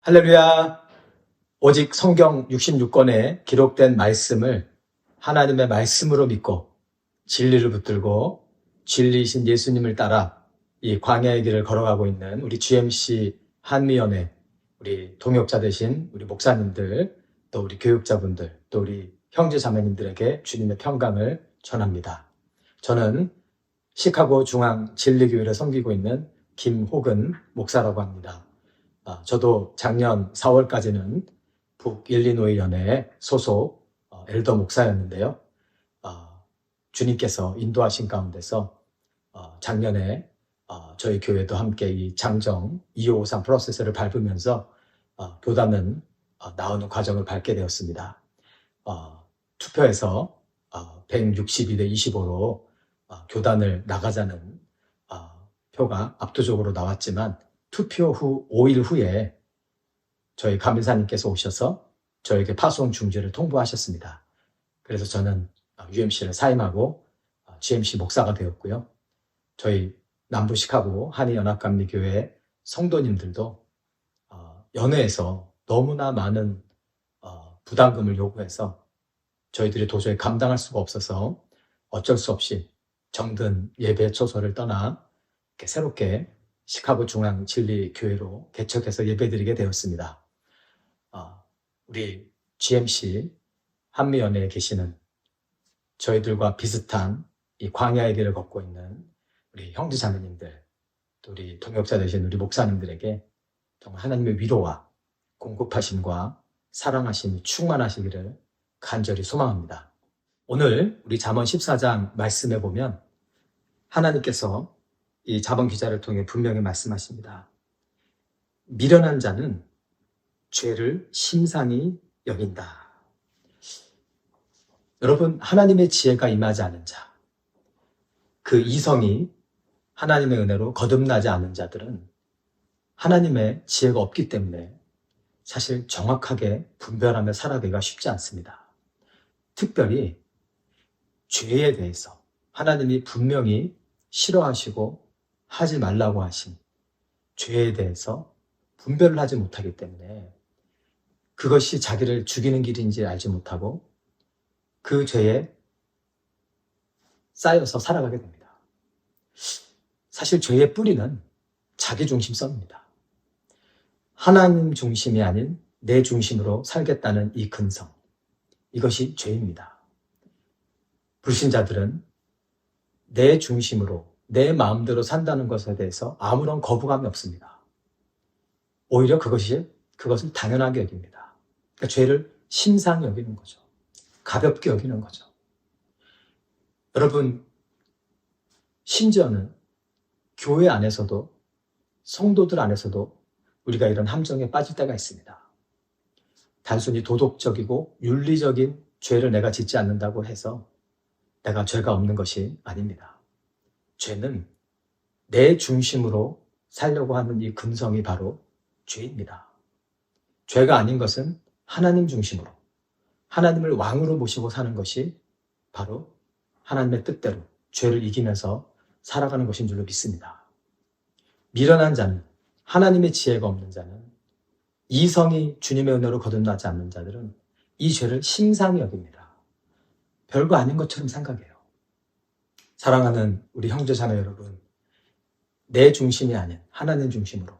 할렐루야! 오직 성경 66권에 기록된 말씀을 하나님의 말씀으로 믿고 진리를 붙들고 진리이신 예수님을 따라 이 광야의 길을 걸어가고 있는 우리 GMC 한미연회, 우리 동역자 되신 우리 목사님들, 또 우리 교육자분들, 또 우리 형제 자매님들에게 주님의 평강을 전합니다. 저는 시카고 중앙 진리교회를 섬기고 있는 김호근 목사라고 합니다. 저도 작년 4월까지는 북일리노이 연회 소속 엘더 목사였는데요. 주님께서 인도하신 가운데서 작년에 저희 교회도 함께 이 장정 2553 프로세스를 밟으면서 교단은 나오는 과정을 밟게 되었습니다. 투표에서 162대 25로 교단을 나가자는 표가 압도적으로 나왔지만 투표 후 5일 후에 저희 감리사님께서 오셔서 저에게 파송 중지를 통보하셨습니다. 그래서 저는 UMC를 사임하고 GMC 목사가 되었고요. 저희 남부 시카고 한의연합감리교회 성도님들도 연회에서 너무나 많은 부담금을 요구해서 저희들이 도저히 감당할 수가 없어서 어쩔 수 없이 정든 예배 초소를 떠나 이렇게 새롭게 시카고 중앙 진리교회로 개척해서 예배드리게 되었습니다. 우리 GMC 한미연회에 계시는 저희들과 비슷한 이 광야의 길을 걷고 있는 우리 형제자매님들, 또 우리 동역자 되신 우리 목사님들에게 정말 하나님의 위로와 공급하심과 사랑하심이 충만하시기를 간절히 소망합니다. 오늘 우리 잠언 14장 말씀에 보면 하나님께서 이 잠언 기자를 통해 분명히 말씀하십니다. 미련한 자는 죄를 심상히 여긴다. 여러분, 하나님의 지혜가 임하지 않은 자, 그 이성이 하나님의 은혜로 거듭나지 않은 자들은 하나님의 지혜가 없기 때문에 사실 정확하게 분별하며 살아가기가 쉽지 않습니다. 특별히 죄에 대해서 하나님이 분명히 싫어하시고 하지 말라고 하신 죄에 대해서 분별을 하지 못하기 때문에 그것이 자기를 죽이는 길인지 알지 못하고 그 죄에 쌓여서 살아가게 됩니다. 사실 죄의 뿌리는 자기중심성입니다. 하나님 중심이 아닌 내 중심으로 살겠다는 이 근성, 이것이 죄입니다. 불신자들은 내 중심으로 내 마음대로 산다는 것에 대해서 아무런 거부감이 없습니다. 오히려 그것을 당연하게 여깁니다. 그러니까 죄를 심상히 여기는 거죠. 가볍게 여기는 거죠. 여러분, 심지어는 교회 안에서도 성도들 안에서도 우리가 이런 함정에 빠질 때가 있습니다. 단순히 도덕적이고 윤리적인 죄를 내가 짓지 않는다고 해서 내가 죄가 없는 것이 아닙니다. 죄는 내 중심으로 살려고 하는 이 근성이 바로 죄입니다. 죄가 아닌 것은 하나님 중심으로, 하나님을 왕으로 모시고 사는 것이 바로 하나님의 뜻대로 죄를 이기면서 살아가는 것인 줄로 믿습니다. 미련한 자는, 하나님의 지혜가 없는 자는, 이성이 주님의 은혜로 거듭나지 않는 자들은 이 죄를 심상히 여깁니다. 별거 아닌 것처럼 생각해요. 사랑하는 우리 형제자매 여러분, 내 중심이 아닌 하나님 중심으로,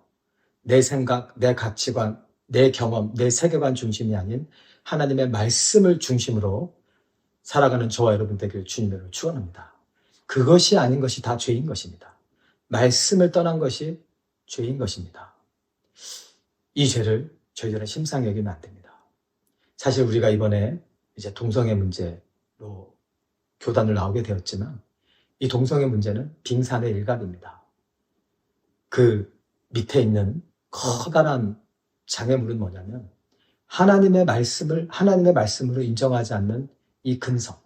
내 생각, 내 가치관, 내 경험, 내 세계관 중심이 아닌 하나님의 말씀을 중심으로 살아가는 저와 여러분 되기를 주님으로 축원합니다. 그것이 아닌 것이 다 죄인 것입니다. 말씀을 떠난 것이 죄인 것입니다. 이 죄를 저희들은 심상히 여기면 안 됩니다. 사실 우리가 이번에 이제 동성애 문제로 교단을 나오게 되었지만 이 동성애 문제는 빙산의 일각입니다. 그 밑에 있는 커다란 장애물은 뭐냐면 하나님의 말씀으로 인정하지 않는 이 근성,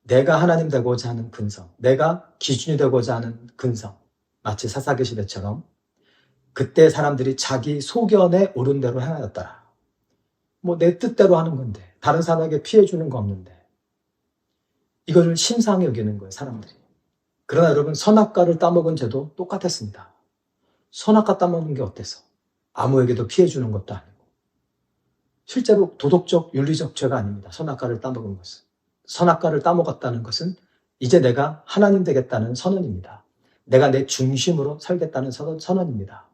내가 하나님 되고자 하는 근성, 내가 기준이 되고자 하는 근성, 마치 사사기 시대처럼 그때 사람들이 자기 소견에 옳은 대로 행하였더라. 내 뜻대로 하는 건데 다른 사람에게 피해 주는 거 없는데 이거를 심상히 여기는 거예요, 사람들이. 그러나 여러분, 선악과를 따먹은 죄도 똑같았습니다. 선악과 따먹는 게 어때서? 아무에게도 피해 주는 것도 아니고 실제로 도덕적, 윤리적 죄가 아닙니다. 선악과를 따먹은 것은. 선악과를 따먹었다는 것은 이제 내가 하나님 되겠다는 선언입니다. 내가 내 중심으로 살겠다는 선언입니다.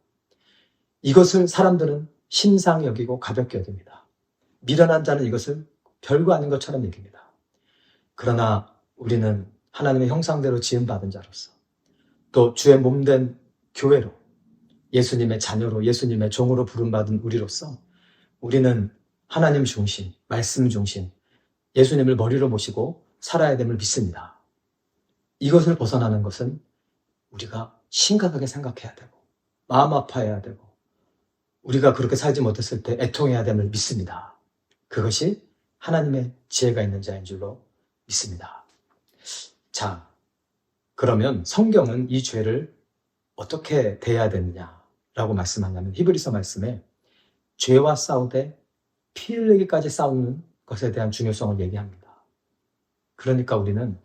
이것을 사람들은 심상히 여기고 가볍게 여깁니다. 미련한 자는 이것을 별거 아닌 것처럼 여깁니다. 그러나 우리는 하나님의 형상대로 지음받은 자로서 또 주의 몸된 교회로 예수님의 자녀로 예수님의 종으로 부름받은 우리로서 우리는 하나님 중심, 말씀 중심, 예수님을 머리로 모시고 살아야 됨을 믿습니다. 이것을 벗어나는 것은 우리가 심각하게 생각해야 되고 마음 아파해야 되고 우리가 그렇게 살지 못했을 때 애통해야 됨을 믿습니다. 그것이 하나님의 지혜가 있는 자인 줄로 믿습니다. 자, 그러면 성경은 이 죄를 어떻게 대해야 되느냐라고 말씀하냐면 히브리서 말씀에 죄와 싸우되 피 흘리기까지 싸우는 것에 대한 중요성을 얘기합니다. 그러니까 우리는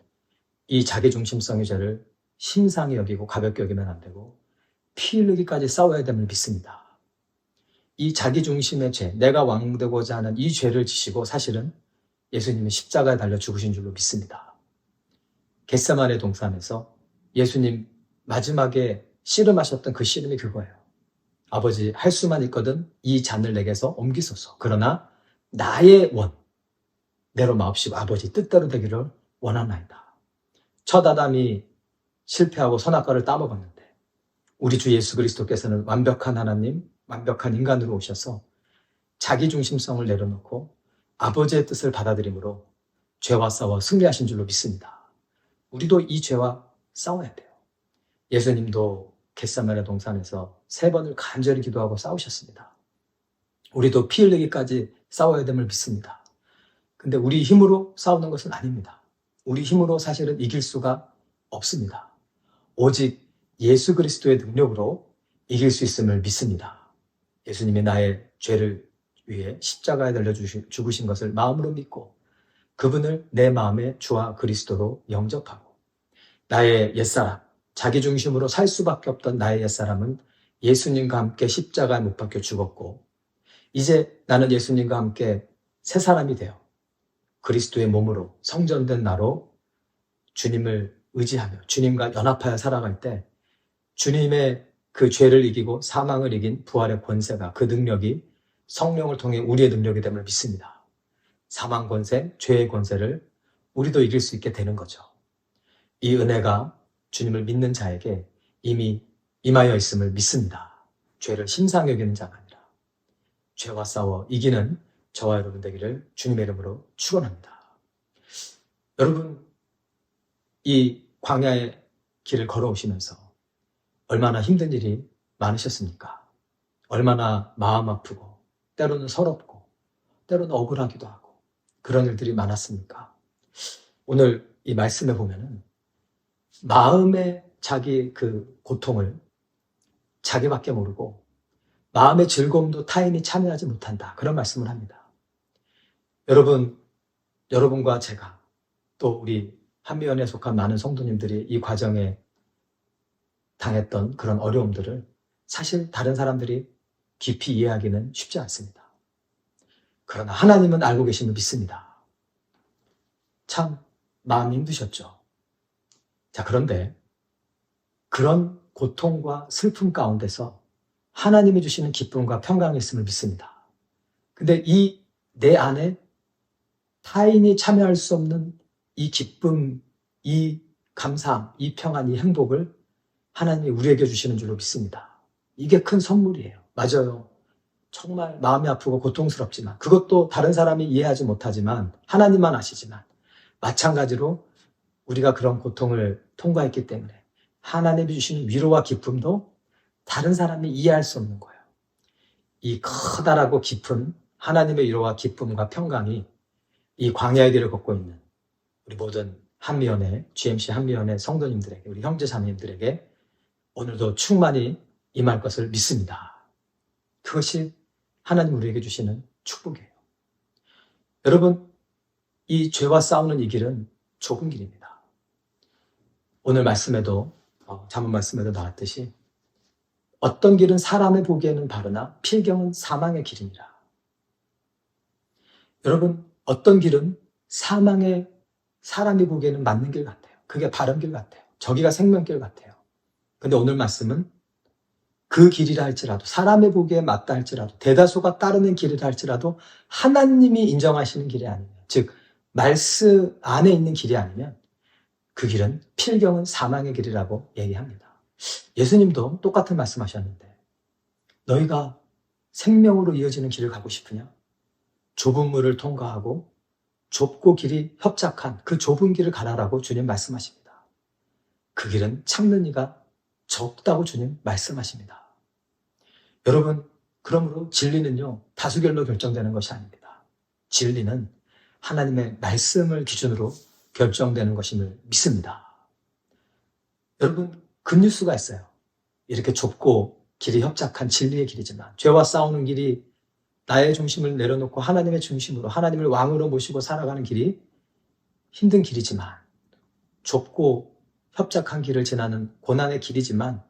이 자기중심성의 죄를 심상히 여기고 가볍게 여기면 안 되고 피 흘리기까지 싸워야 됨을 믿습니다. 이 자기중심의 죄, 내가 왕되고자 하는 이 죄를 지시고 사실은 예수님이 십자가에 달려 죽으신 줄로 믿습니다. 겟세마네 동산에서 예수님 마지막에 씨름하셨던 그 씨름이 그거예요. 아버지, 할 수만 있거든 이 잔을 내게서 옮기소서. 그러나 나의 내로 마옵시고 아버지 뜻대로 되기를 원하나이다. 첫 아담이 실패하고 선악과를 따먹었는데 우리 주 예수 그리스도께서는 완벽한 하나님, 완벽한 인간으로 오셔서 자기중심성을 내려놓고 아버지의 뜻을 받아들임으로 죄와 싸워 승리하신 줄로 믿습니다. 우리도 이 죄와 싸워야 돼요. 예수님도 겟세마네 동산에서 3번을 간절히 기도하고 싸우셨습니다. 우리도 피 흘리기까지 싸워야 됨을 믿습니다. 근데 우리 힘으로 싸우는 것은 아닙니다. 우리 힘으로 사실은 이길 수가 없습니다. 오직 예수 그리스도의 능력으로 이길 수 있음을 믿습니다. 예수님이 나의 죄를 위해 십자가에 달려 죽으신 것을 마음으로 믿고 그분을 내 마음의 주와 그리스도로 영접하고 나의 옛사람, 자기중심으로 살 수밖에 없던 나의 옛사람은 예수님과 함께 십자가에 못 박혀 죽었고 이제 나는 예수님과 함께 새 사람이 되어 그리스도의 몸으로 성전된 나로 주님을 의지하며 주님과 연합하여 살아갈 때 주님의 그 죄를 이기고 사망을 이긴 부활의 권세가 그 능력이 성령을 통해 우리의 능력이 됨을 믿습니다. 사망 권세, 죄의 권세를 우리도 이길 수 있게 되는 거죠. 이 은혜가 주님을 믿는 자에게 이미 임하여 있음을 믿습니다. 죄를 심상히 여기는 자가 아니라 죄와 싸워 이기는 저와 여러분 되기를 주님의 이름으로 축원합니다. 여러분, 이 광야의 길을 걸어오시면서 얼마나 힘든 일이 많으셨습니까? 얼마나 마음 아프고 때로는 서럽고 때로는 억울하기도 하고 그런 일들이 많았습니까? 오늘 이 말씀에 보면은 마음의 자기 그 고통을 자기밖에 모르고 마음의 즐거움도 타인이 참여하지 못한다. 그런 말씀을 합니다. 여러분과 제가 또 우리 한미연에 속한 많은 성도님들이 이 과정에 당했던 그런 어려움들을 사실 다른 사람들이 깊이 이해하기는 쉽지 않습니다. 그러나 하나님은 알고 계심을 믿습니다. 참 마음이 힘드셨죠. 자, 그런데 그런 고통과 슬픔 가운데서 하나님이 주시는 기쁨과 평강이 있음을 믿습니다. 근데 이 내 안에 타인이 참여할 수 없는 이 기쁨, 이 감사함, 이 평안, 이 행복을 하나님이 우리에게 주시는 줄로 믿습니다. 이게 큰 선물이에요. 맞아요. 정말 마음이 아프고 고통스럽지만 그것도 다른 사람이 이해하지 못하지만 하나님만 아시지만 마찬가지로 우리가 그런 고통을 통과했기 때문에 하나님이 주시는 위로와 기쁨도 다른 사람이 이해할 수 없는 거예요. 이 커다랗고 깊은 하나님의 위로와 기쁨과 평강이 이 광야의 길을 걷고 있는 우리 모든 한미연의 GMC 한미연의 성도님들에게 우리 형제 자매님들에게 오늘도 충만히 임할 것을 믿습니다. 그것이 하나님 우리에게 주시는 축복이에요. 여러분, 이 죄와 싸우는 이 길은 좁은 길입니다. 오늘 말씀에도 잠언 말씀에도 나왔듯이 어떤 길은 사람의 보기에는 바르나 필경은 사망의 길이니라. 여러분, 어떤 길은 사람이 보기에는 맞는 길 같아요. 그게 바른 길 같아요. 저기가 생명길 같아요. 근데 오늘 말씀은 그 길이라 할지라도, 사람의 보기에 맞다 할지라도, 대다수가 따르는 길이라 할지라도 하나님이 인정하시는 길이 아니면, 즉 말씀 안에 있는 길이 아니면 그 길은 필경은 사망의 길이라고 얘기합니다. 예수님도 똑같은 말씀하셨는데, 너희가 생명으로 이어지는 길을 가고 싶으냐? 좁은 물을 통과하고 좁고 길이 협착한 그 좁은 길을 가라라고 주님 말씀하십니다. 그 길은 참는 이가 적다고 주님 말씀하십니다. 여러분, 그러므로 진리는요, 다수결로 결정되는 것이 아닙니다. 진리는 하나님의 말씀을 기준으로 결정되는 것임을 믿습니다. 여러분, 굿뉴스가 있어요. 이렇게 좁고 길이 협착한 진리의 길이지만, 죄와 싸우는 길이 나의 중심을 내려놓고 하나님의 중심으로, 하나님을 왕으로 모시고 살아가는 길이 힘든 길이지만, 좁고 협착한 길을 지나는 고난의 길이지만,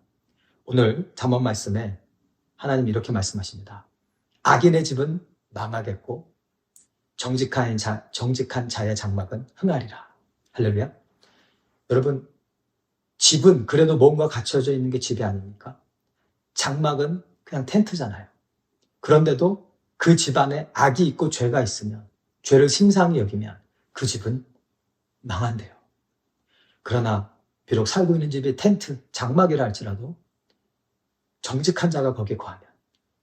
오늘 잠언 말씀에 하나님 이렇게 말씀하십니다. 악인의 집은 망하겠고 정직한 자의 장막은 흥하리라. 할렐루야. 여러분, 집은 그래도 뭔가 갖춰져 있는 게 집이 아닙니까? 장막은 그냥 텐트잖아요. 그런데도 그 집 안에 악이 있고 죄가 있으면, 죄를 심상히 여기면 그 집은 망한대요. 그러나 비록 살고 있는 집이 텐트, 장막이라 할지라도 정직한 자가 거기에 거하면,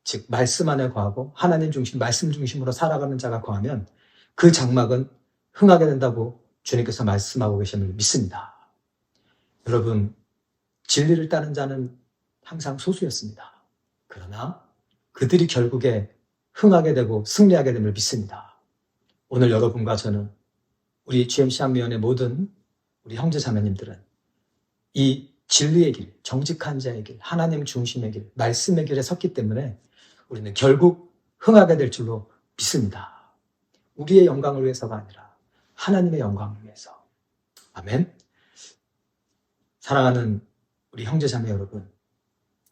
즉 말씀 안에 거하고 하나님 중심, 말씀 중심으로 살아가는 자가 거하면 그 장막은 흥하게 된다고 주님께서 말씀하고 계심을 믿습니다. 여러분, 진리를 따른 자는 항상 소수였습니다. 그러나 그들이 결국에 흥하게 되고 승리하게 됨을 믿습니다. 오늘 여러분과 저는, 우리 GMC 한미연의 모든 우리 형제 자매님들은 이 진리의 길, 정직한 자의 길, 하나님 중심의 길, 말씀의 길에 섰기 때문에 우리는 결국 흥하게 될 줄로 믿습니다. 우리의 영광을 위해서가 아니라 하나님의 영광을 위해서. 아멘. 사랑하는 우리 형제 자매 여러분,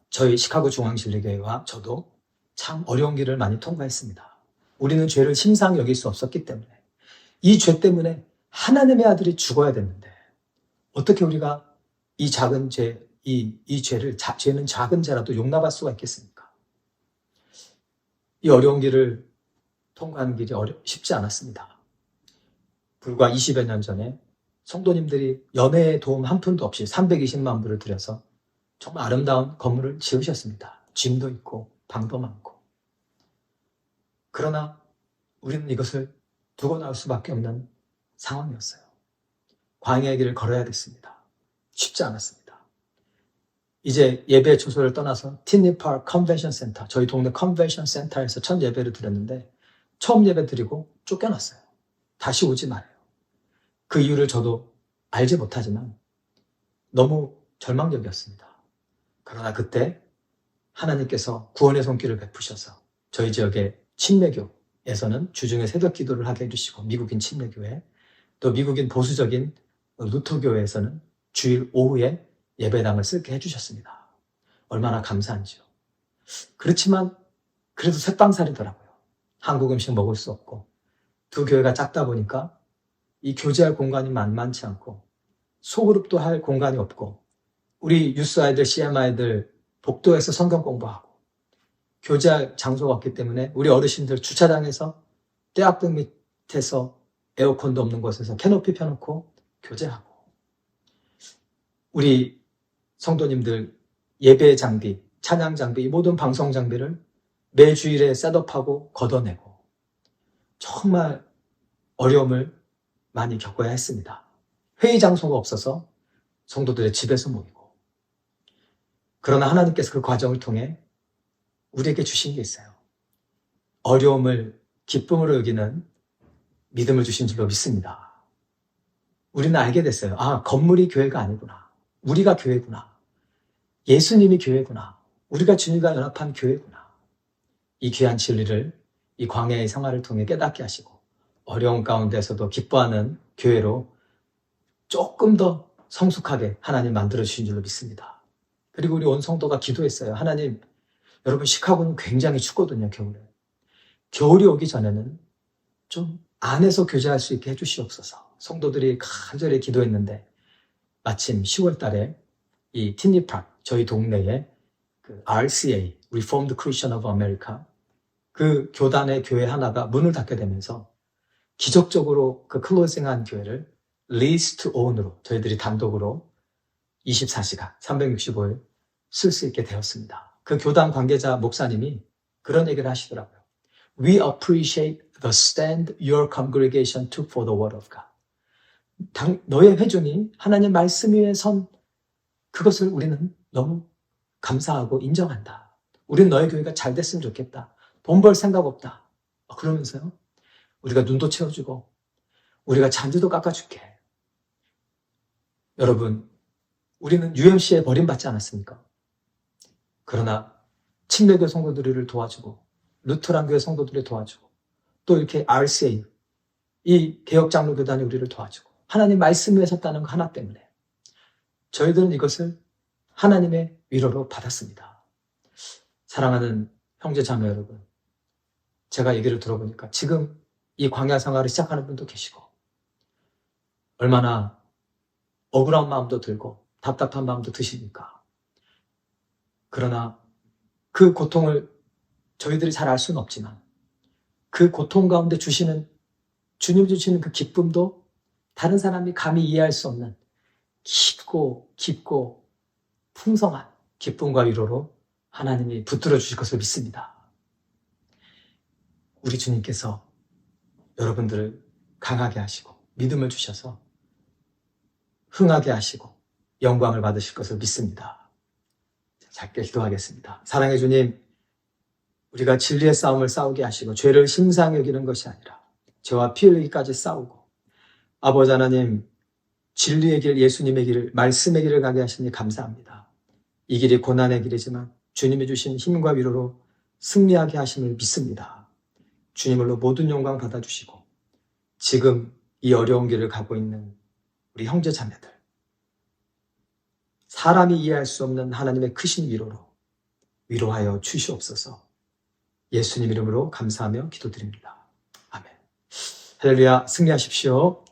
저희 시카고 중앙진리교회와 저도 참 어려운 길을 많이 통과했습니다. 우리는 죄를 심상히 여길 수 없었기 때문에, 이 죄 때문에 하나님의 아들이 죽어야 됐는데 어떻게 우리가 이 작은 죄, 이 죄를, 죄는 작은 죄라도 용납할 수가 있겠습니까? 이 어려운 길을 통과하는 길이 쉽지 않았습니다. 불과 20여 년 전에 성도님들이 연회의 도움 한 푼도 없이 320만 불을 들여서 정말 아름다운 건물을 지으셨습니다. 짐도 있고 방도 많고. 그러나 우리는 이것을 두고 나올 수밖에 없는 상황이었어요. 광야의 길을 걸어야 됐습니다. 쉽지 않았습니다. 이제 예배 주소를 떠나서 티니파크 컨벤션 센터, 저희 동네 컨벤션 센터에서 첫 예배를 드렸는데 처음 예배 드리고 쫓겨났어요. 다시 오지 말아요. 그 이유를 저도 알지 못하지만 너무 절망적이었습니다. 그러나 그때 하나님께서 구원의 손길을 베푸셔서 저희 지역의 침례교에서는 주중에 새벽 기도를 하게 해주시고, 미국인 침례교회, 또 미국인 보수적인 루터교회에서는 주일 오후에 예배당을 쓰게 해주셨습니다. 얼마나 감사한지요. 그렇지만 그래도 쇠빵살이더라고요. 한국 음식 먹을 수 없고, 두 교회가 작다 보니까 이 교제할 공간이 만만치 않고, 소그룹도 할 공간이 없고, 우리 유스 아이들, CM 아이들 복도에서 성경 공부하고, 교제할 장소가 없기 때문에 우리 어르신들 주차장에서 떼학등 밑에서 에어컨도 없는 곳에서 캐노피 펴놓고 교제하고, 우리 성도님들 예배 장비, 찬양 장비, 모든 방송 장비를 매 주일에 셋업하고 걷어내고, 정말 어려움을 많이 겪어야 했습니다. 회의 장소가 없어서 성도들의 집에서 모이고. 그러나 하나님께서 그 과정을 통해 우리에게 주신 게 있어요. 어려움을 기쁨으로 여기는 믿음을 주신 줄로 믿습니다. 우리는 알게 됐어요. 아, 건물이 교회가 아니구나. 우리가 교회구나. 예수님이 교회구나. 우리가 주님과 연합한 교회구나. 이 귀한 진리를 이 광야의 생활을 통해 깨닫게 하시고, 어려운 가운데서도 기뻐하는 교회로 조금 더 성숙하게 하나님 만들어주신 줄로 믿습니다. 그리고 우리 온 성도가 기도했어요. 하나님, 여러분 시카고는 굉장히 춥거든요, 겨울에. 겨울이 오기 전에는 좀 안에서 교제할 수 있게 해주시옵소서. 성도들이 간절히 기도했는데 마침 10월 달에 이 티니팍, 저희 동네에 그 RCA, Reformed Christian of America, 그 교단의 교회 하나가 문을 닫게 되면서 기적적으로 그 클로징한 교회를 Lease to Own으로 저희들이 단독으로 24시간, 365일 쓸 수 있게 되었습니다. 그 교단 관계자 목사님이 그런 얘기를 하시더라고요. We appreciate the stand your congregation took for the word of God. 너의 회중이 하나님 말씀 위에 선 그것을 우리는 너무 감사하고 인정한다. 우리는 너의 교회가 잘 됐으면 좋겠다. 돈 벌 생각 없다. 그러면서요. 우리가 눈도 채워주고 우리가 잔디도 깎아줄게. 여러분, 우리는 UMC에 버림받지 않았습니까? 그러나 침례교회 성도들을 도와주고 루터란 교회 성도들을 도와주고 또 이렇게 RCA, 이 개혁장로교단이 우리를 도와주고 하나님 말씀 위에 섰다는 거 하나 때문에 저희들은 이것을 하나님의 위로로 받았습니다. 사랑하는 형제 자매 여러분, 제가 얘기를 들어보니까 지금 이 광야 생활을 시작하는 분도 계시고 얼마나 억울한 마음도 들고 답답한 마음도 드십니까? 그러나 그 고통을 저희들이 잘 알 수는 없지만 그 고통 가운데 주시는 주님 주시는 그 기쁨도 다른 사람이 감히 이해할 수 없는 깊고 풍성한 기쁨과 위로로 하나님이 붙들어 주실 것을 믿습니다. 우리 주님께서 여러분들을 강하게 하시고 믿음을 주셔서 흥하게 하시고 영광을 받으실 것을 믿습니다. 짧게 기도하겠습니다. 사랑의 주님, 우리가 진리의 싸움을 싸우게 하시고 죄를 심상히 여기는 것이 아니라 죄와 피 흘리기까지 싸우고 아버지 하나님, 진리의 길, 예수님의 길을, 말씀의 길을 가게 하시니 감사합니다. 이 길이 고난의 길이지만 주님이 주신 힘과 위로로 승리하게 하심을 믿습니다. 주님으로 모든 영광 받아주시고 지금 이 어려운 길을 가고 있는 우리 형제 자매들, 사람이 이해할 수 없는 하나님의 크신 위로로 위로하여 주시옵소서. 예수님 이름으로 감사하며 기도드립니다. 아멘. 할렐루야, 승리하십시오.